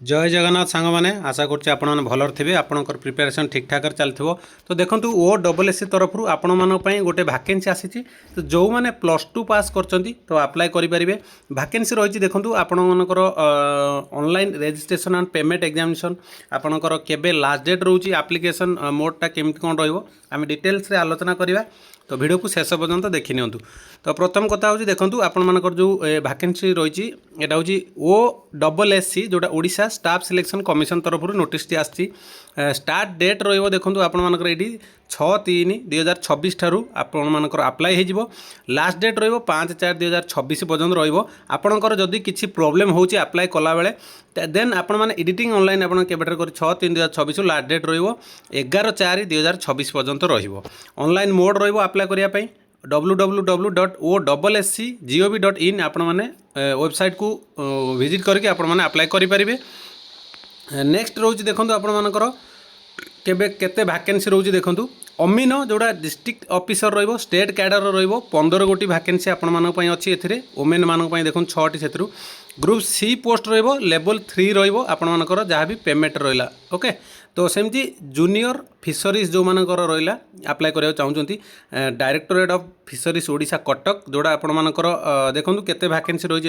जय जगन्नाथ सांग मैंने आशा करुच्चे आपण मैंने भलर थे आपंकर प्रिपेरेसन ठीक ठाक चलती तो देखो ओ डबल एस सी तरफ आपण मानी गोटे भाकेन्सी आसी तो जो मैंने +2 पास कर अप्लाई करेंगे भाकेन्सी रही देखो आपर online registration and payment examination आपणकर केबे लास्ट डेट रोचे एप्लिकेशन मोडटा केमती कौन रही डिटेल्स आलोचना करवा तो वीडियो को शेष पर्यंत देखी नि तो प्रथम कथा हूँ देखो आपर जो भाकेन्सी रही यहाँ हूँ ओ डबल एस सी जोटा ओडिशा स्टाफ सिलेक्शन कमिशन तरफ नोटिस आसी स्टार्ट डेट रो देखो आपर ये 6/3/2026 ठारू आपर आप्लाय हो लास्ट डेट रो 5/4/2026 पर्यटन रपणकर जदि किसी प्रोब्लेम हो आप्लाय कला बेले देन आपण मैंने एडिटिंग ऑनलाइन आप केवेटर कर 6/3/2026 लास्ट डेट रो 11/4/2026 पर्यटन रनलाइन मोड रप्लाय करने www.osscgov.in आपण मैंने वेबसाइट को विजिट करके आपण मैंने अप्लाई करेंगे। नेक्स्ट रोज देखो आपर केबे केते वैकेंसी रोज देखो अमीन जोड़ा डिस्ट्रिक्ट ऑफिसर रो स्टेट कैडर रो 15 गोटी वैकेंसी आपण मानक अच्छी एथिरे वोमेन मानक देखो 6टी से ग्रुप सी पोस्ट रो लेवल 3 रो आपर जहाँ भी पेमेंट रहा ओके तो सेमती जूनियर फिशरीज जो मानकर रहा अप्लाई करा चाहते directorate of fisheries Odisha Cuttack जोड़ा आपर देखो केते वैकेंसी रही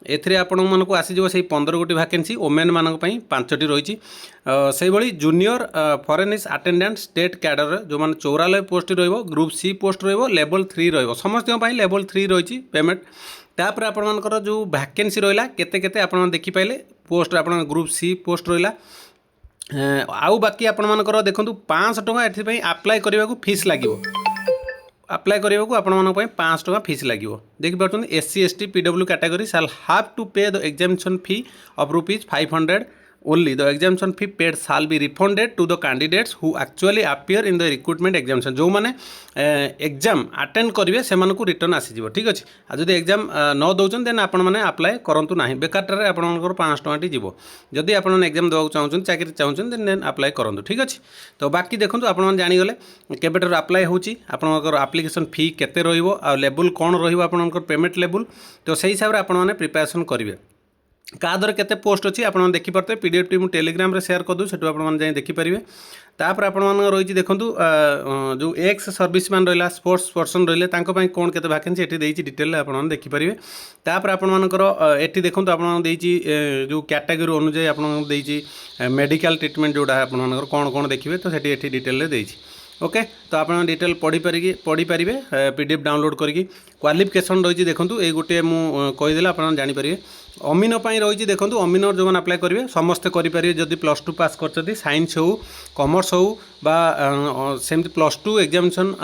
एथिरे आपण मानक आसीज से 15 गोटी वैकेंसी वोमेन मानक 5टी रही से भाई जूनियर फॉरेनिस्ट अटेंडेंट स्टेट कैडर जो मैंने 94 पोस्ट रो ग्रुप सी पोस्ट रो लेवल 3 समस्त लेवल 3 रही पेमेंट तापर आपर जो वैकेंसी रहा केते केते आप देखिपारे पोस्ट आप ग्रुप सी पोस्ट रहा आउ बाकी आपर देखो 500 टଙ୍କା एथि अप्लाई करने को फीस लगे अप्लाई करने को आपण 500 टଙ୍କା फीस लगे देखिए SC ST PW category shall have to pay the examination fee of ₹500 only the examination fee paid shall be refunded to the candidates who actually appear in the recruitment examination जो मैंने exam attend करेंगे से return आसीज ठीक अच्छे जब exam न दौरान then आपण मैंने अप्लाई करूँ ना बेकार आपर 500 टଙ୍କା जीव जदि आप एग्जाम देवा चाहते चाकरी चाहते देन अप्लाई करूँ ठीक अच्छे तो बाकी देखो आप जानीगले केवेटर अप्लाई होकर आप्लिकेसन फी केते लेवल कौन रहा पेमेंट लेवल तो सही हिसाब से आपने प्रिपेरेसन करेंगे क्या दर केते पोस्ट अच्छी आप देखिपे पीडीएफ टी मुझे टेलीग्राम रे शेयर करदू से आप देखिपारे तापर आप रही देखूँ जो एक्स सर्विसमैन रहा स्पोर्ट्स पर्सन रही कौन केते वैकेंसी ये डिटेल आप देखिपारे तापर आपर ये देखो आप जो कैटेगरी अनुजाई आप मेडिकल ट्रीटमेंट जोड़ा आप कौन कौन देखिए तो ये डिटेल देती ओके तो आप डिटेल पढ़ी पारे पीडीएफ डाउनलोड करके क्वालिफिकेशन रही देखो ये गोटे मुझे आप जानीपारे अमीन रही देखो अमीन जो मैंने अप्लाई करेंगे समस्ते करेंगे जदि +2 पास कर साइंस हो कॉमर्स हो सेमती +2 एग्जामिनेशन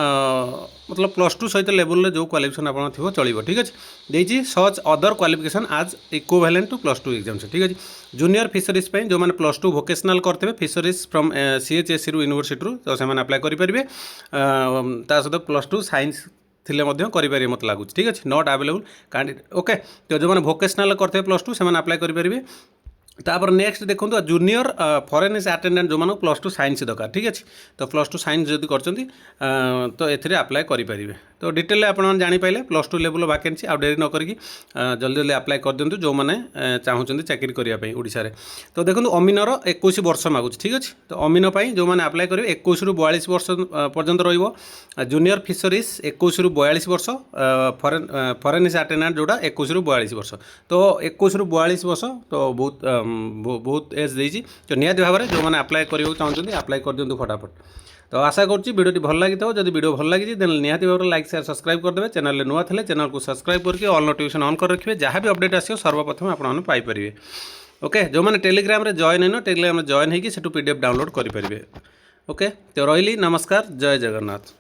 मतलब +2 सहित लेवल जो क्वालिफिकेशन आप थो चलो ठीक अच्छे देखिए सच अदर क्वालिफिकेशन आज इक्विवेलेंट टू +2 एग्जामिनेशन ठीक अच्छे जूनियर फिशरीज जो मैंने +2 वोकेशनल करते फिशरीज फ्रॉम CHSC यूनिवर्सिटी तो से अप्लाई करेंगे सहित +2 साइंस थिले करेंगे मत लगुच ठीक अच्छे नॉट अवेलेबल कैंडिडेट ओके तो जो मैंने वोकेशनल करते +2 से अप्लाई करेंगे तापर नेक्स्ट देखो जूनियर फॉरेनिस्ट अटेंडेंट जो मानक +2 साइंस दरकार ठीक अच्छे तो +2 साइंस जब कर तो ये अप्लाई करेंगे तो डिटेल आप जानीपारे +2 लेवल वैकेंसी आ डेरी न करी जल्दी जल्दी अप्लाई कर दिंतु जो मैंने चाहते चाकरी करने ओडिशा रे तो देखो अमीनर 21 वर्ष मागुच ठीक अच्छे तो अमीन जो मैंने अप्लाई करेंगे 21 ରୁ 42 वर्ष पर्यंत जूनियर फिशरीज 21 ରୁ 42 वर्ष फॉरेनिस्ट अटेंडेंट जोड़ा 21 ରୁ 42 वर्ष तो 21 ରୁ 42 वर्ष तो बहुत एज देती तो निहाती भाव में जो मैंने अप्लाई करने चाहते अप्लाई कर दिंतु फटाफट तो आशा करुँची वीडियो भल लगी जब वीडियो भल लगी देन निहाती भाव में लाइक शेयर सब्सक्राइब करदे चैनल नुआ थे चैनल को सब्सक्राइब करके ऑल नोटिफिकेशन ऑन कर रखिए जहाँ भी अपडेट आसो सर्वप्रथम आपरे ओके जो मैंने टेलीग्राम रे जॉइन है टेलीग्राम जॉइन होगी से पीडीएफ डाउनलोड करेंगे ओके तो रही नमस्कार जय जगन्नाथ।